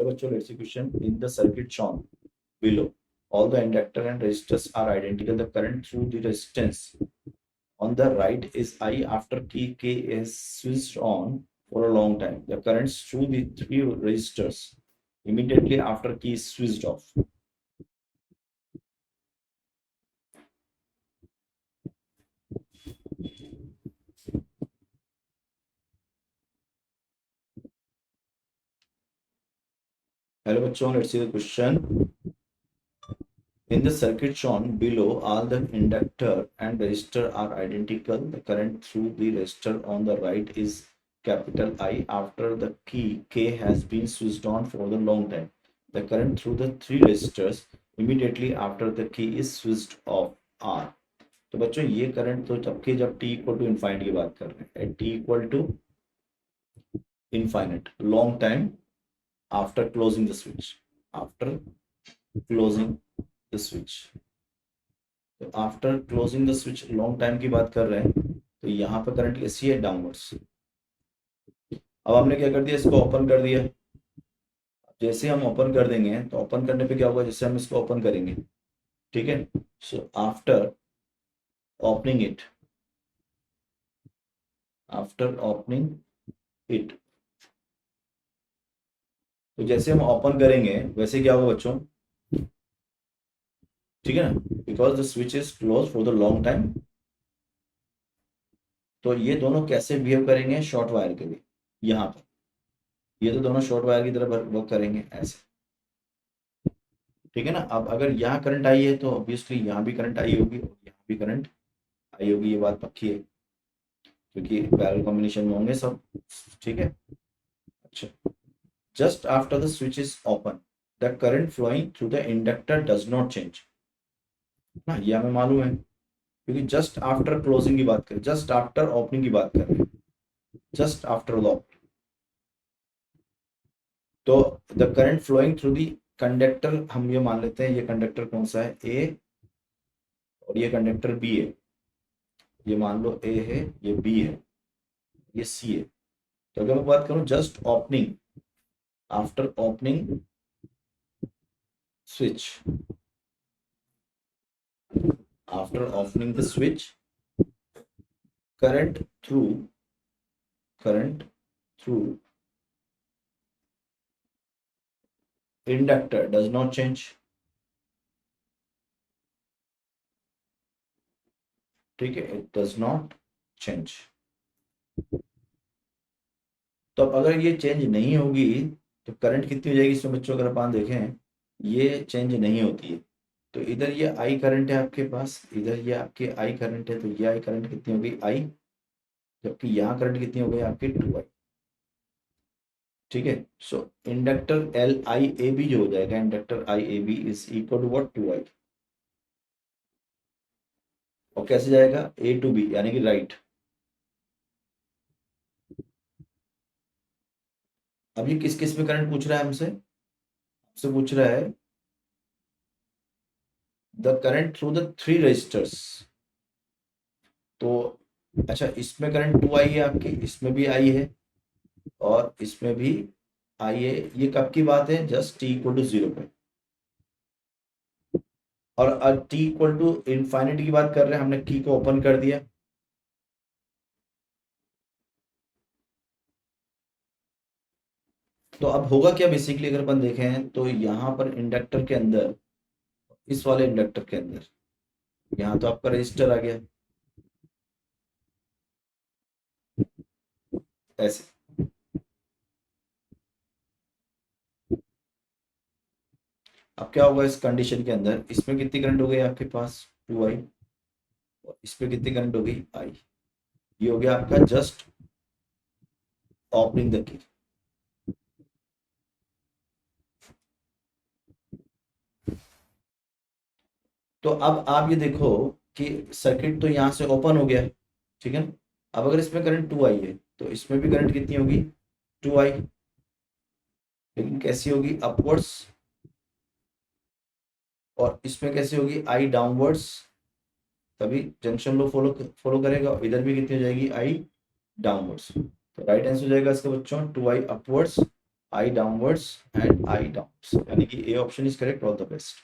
Hello bachcho, let's see question. In the circuit shown below, all the inductor and resistors are identical. The current through the resistance on the right is I after key K is switched on for a long time. The currents through the three resistors immediately after key is switched off. Hello bachcho, let's see the question. In the circuit shown below, all the inductor and resistor are identical. The current through the resistor on the right is capital I after the key K has been switched on for the long time. The current through the three resistors immediately after the key is switched off R. तो बच्चों ये current तो जब t equal to infinite की बात कर रहे हैं, t equal to infinite, long time after closing the switch, after closing the switch. तो after closing the switch long time की बात कर रहे हैं, तो यहाँ पर करंट कैसी है, डाउनवर्ड्स। अब हमने क्या कर दिया, इसको ओपन कर दिया। जैसे हम ओपन कर देंगे तो ओपन करने पे क्या होगा, जैसे हम इसको ओपन करेंगे, ठीक है। So after opening it, after opening it, तो जैसे हम ओपन करेंगे वैसे क्या होगा बच्चों, ठीक है ना, because the switch is close for the long time. तो ये दोनों कैसे बिहेव करेंगे शॉर्ट वायर के लिए, यहाँ पर ये तो दोनों शॉर्ट वायर की तरह वर्क करेंगे ऐसे, ठीक है ना। अब अगर यहाँ करंट आई है तो ऑब्वियसली यहाँ भी करंट आई होगी और यहाँ भी करंट आई होगी, ये बात पक्की है क्योंकि पैरेलल कॉम्बिनेशन में होंगे सब, ठीक है। अच्छा, just after the switch is open the current flowing through the inductor does not change, ना ये हमें मालूम है क्योंकि जस्ट आफ्टर क्लोजिंग की बात करें, जस्ट आफ्टर ओपनिंग की बात कर रहे हैं, जस्ट आफ्टर द ओपनिंग। तो the current flowing through the conductor, हम ये मान लेते हैं ये कंडक्टर कौन सा है, ए, और ये कंडक्टर बी है, ये मान लो ए है, ये बी है, ये सी है। तो अगर मैं बात करूं just opening, after opening switch, after opening the switch, current through inductor does not change, ठीक है, इट डज नॉट चेंज। तो अब अगर ये चेंज नहीं होगी तो करंट कितनी हो जाएगी इसमें बच्चों, अगर अपन देखें ये चेंज नहीं होती है, तो इधर ये आई करंट है आपके पास, इधर ये आपके आई करंट है, तो ये आई करंट कितनी हो गई, आई, जबकि यहाँ करंट कितनी हो गई आपकी, 2i, ठीक है। So inductor L I A B जो हो जाएगा, inductor I A B is equal to what, 2i। और कैसे जाएगा, ए टू बी यानी कि राइट। अब ये किस किस में करंट पूछ रहा है हमसे, हमसे पूछ रहा है the current through the three resistors. तो अच्छा, इसमें करंट 2i है आपकी, इसमें भी आई है और इसमें भी आई है। ये कब की बात है, जस्ट t इक्वल टू 0 पे, और t इक्वल टू इनफाइनिटी की बात कर रहे हैं, हमने की को ओपन कर दिया। तो अब होगा क्या बेसिकली, अगर अपन देखें तो यहाँ पर इंडक्टर के अंदर, इस वाले इंडक्टर के अंदर, यहाँ तो आपका रजिस्टर आ गया ऐसे, अब क्या होगा इस कंडीशन के अंदर, इसमें कितनी करंट हो गई आपके पास, 2i, और इसमें कितनी करंट हो गई, i। ये हो गया आपका जस्ट ओपनिंग द की। तो अब आप ये देखो कि सर्किट तो यहाँ से ओपन हो गया, ठीक है। अब अगर इसमें करंट 2i है तो इसमें भी करंट कितनी होगी, 2i, लेकिन कैसी होगी, अपवर्ड्स, और इसमें कैसी होगी, आई डाउनवर्ड्स, तभी जंक्शन लो फॉलो फॉलो करेगा, और इधर भी कितनी हो जाएगी, आई डाउनवर्ड्स। तो राइट आंसर हो जाएगा इसका बच्चों 2i upwards I downwards and I downs, यानी कि A option is correct. All the best.